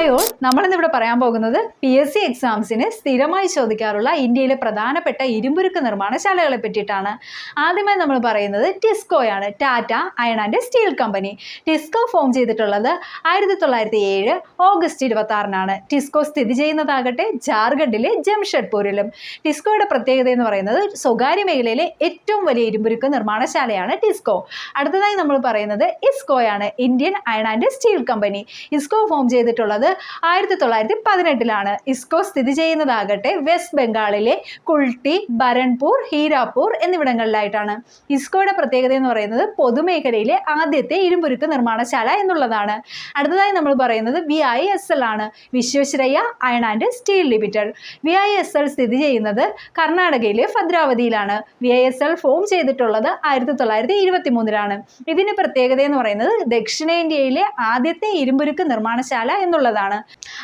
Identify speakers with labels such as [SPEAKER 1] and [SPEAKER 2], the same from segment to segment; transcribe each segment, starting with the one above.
[SPEAKER 1] Hi all, നമ്മളിന്നിവിടെ പറയാൻ പോകുന്നത് PSC എക്സാംസിന് സ്ഥിരമായി ചോദിക്കാറുള്ള ഇന്ത്യയിലെ പ്രധാനപ്പെട്ട ഇരുമ്പുരുക്ക് നിർമ്മാണശാലകളെ പറ്റിയിട്ടാണ്. ആദ്യമായി നമ്മൾ പറയുന്നത് ടിസ്കോയാണ്, Tata iron and steel company. TISCO form ചെയ്തിട്ടുള്ളത് 1907 ഓഗസ്റ്റ് 26-നാണ്. ടിസ്കോ സ്ഥിതി ചെയ്യുന്നതാകട്ടെ ജാർഖണ്ഡിലെ ജംഷഡ്പൂരിലും. ടിസ്കോയുടെ പ്രത്യേകത എന്ന് പറയുന്നത് സ്വകാര്യ മേഖലയിലെ ഏറ്റവും വലിയ ഇരുമ്പുരുക്ക് നിർമ്മാണശാലയാണ് ടിസ്കോ. അടുത്തതായി നമ്മൾ പറയുന്നത് ഇസ്കോയാണ്, Indian iron and steel company. IISCO form ചെയ്തിട്ടുള്ളത് 1918-ലാണ്. ഇസ്കോ സ്ഥിതി ചെയ്യുന്നതാകട്ടെ വെസ്റ്റ് ബംഗാളിലെ കുൾട്ടി, ബരൺപൂർ, ഹീരാപൂർ എന്നിവിടങ്ങളിലായിട്ടാണ്. ഇസ്കോയുടെ പ്രത്യേകത എന്ന് പറയുന്നത് പൊതുമേഖലയിലെ ആദ്യത്തെ ഇരുമ്പുരുക്ക് നിർമ്മാണശാല എന്നുള്ളതാണ്. അടുത്തതായി നമ്മൾ പറയുന്നത് VISL ആണ്, Visvesvaraya iron and steel limited. VISL സ്ഥിതി ചെയ്യുന്നത് കർണാടകയിലെ ഭദ്രാവതിയിലാണ്. VISL ഫോം ചെയ്തിട്ടുള്ളത് 1923-ലാണ്. ഇതിന് പ്രത്യേകത എന്ന് പറയുന്നത് ദക്ഷിണേന്ത്യയിലെ ആദ്യത്തെ ഇരുമ്പുരുക്ക് നിർമ്മാണശാല എന്നുള്ളതാണ്.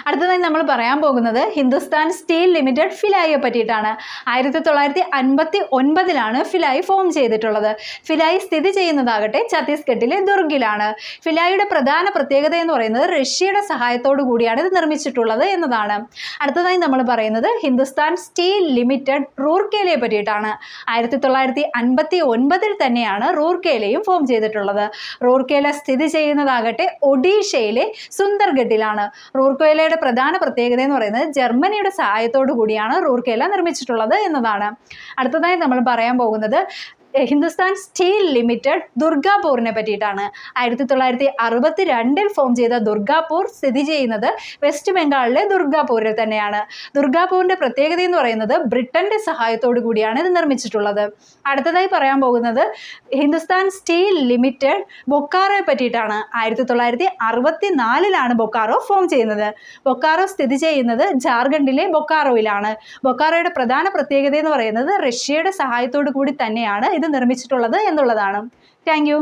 [SPEAKER 1] അടുത്തതായി നമ്മൾ പറയാൻ പോകുന്നത് ഹിന്ദുസ്ഥാൻ സ്റ്റീൽ ലിമിറ്റഡ് ഫിലായിയെ പറ്റിയിട്ടാണ്. 1959-ലാണ് ഫിലായി ഫോം ചെയ്തിട്ടുള്ളത്. ഫിലായി സ്ഥിതി ചെയ്യുന്നതാകട്ടെ ഛത്തീസ്ഗഡിലെ ദുർഗിലാണ്. ഫിലായിയുടെ പ്രധാന പ്രത്യേകത എന്ന് പറയുന്നത് റഷ്യയുടെ സഹായത്തോടു കൂടിയാണ് ഇത് നിർമ്മിച്ചിട്ടുള്ളത് എന്നതാണ്. അടുത്തതായി നമ്മൾ പറയുന്നത് ഹിന്ദുസ്ഥാൻ സ്റ്റീൽ ലിമിറ്റഡ് റൂർക്കേലയെ പറ്റിയിട്ടാണ്. 1959-ൽ തന്നെയാണ് റൂർക്കേലയും ഫോം ചെയ്തിട്ടുള്ളത്. റൂർക്കേല സ്ഥിതി ചെയ്യുന്നതാകട്ടെ ഒഡീഷയിലെ സുന്ദർഗഡിലാണ്. റൂർക്കേലയുടെ പ്രധാന പ്രത്യേകത എന്ന് പറയുന്നത് ജർമ്മനിയുടെ സഹായത്തോടു കൂടിയാണ് റൂർക്കേല നിർമ്മിച്ചിട്ടുള്ളത് എന്നതാണ്. അടുത്തതായി നമ്മൾ പറയാൻ പോകുന്നത് ഹിന്ദുസ്ഥാൻ സ്റ്റീൽ ലിമിറ്റഡ് ദുർഗാപൂരിനെ പറ്റിയിട്ടാണ്. 1962-ൽ ഫോം ചെയ്ത ദുർഗാപൂർ സ്ഥിതി ചെയ്യുന്നത് വെസ്റ്റ് ബംഗാളിലെ ദുർഗാപൂരിൽ തന്നെയാണ്. ദുർഗാപൂരിന്റെ പ്രത്യേകത എന്ന് പറയുന്നത് ബ്രിട്ടന്റെ സഹായത്തോടു കൂടിയാണ് ഇത് നിർമ്മിച്ചിട്ടുള്ളത്. അടുത്തതായി പറയാൻ പോകുന്നത് ഹിന്ദുസ്ഥാൻ സ്റ്റീൽ ലിമിറ്റഡ് ബൊക്കാറോയെ പറ്റിയിട്ടാണ്. 1964-ലാണ് ബൊക്കാറോ ഫോം ചെയ്യുന്നത്. ബൊക്കാറോ സ്ഥിതി ചെയ്യുന്നത് ജാർഖണ്ഡിലെ ബൊക്കാറോയിലാണ്. ബൊക്കാറോയുടെ പ്രധാന പ്രത്യേകത എന്ന് പറയുന്നത് റഷ്യയുടെ സഹായത്തോടു കൂടി തന്നെയാണ് ഇത് നിർമ്മിച്ചിട്ടുള്ളത് എന്നുള്ളതാണ്. Thank you.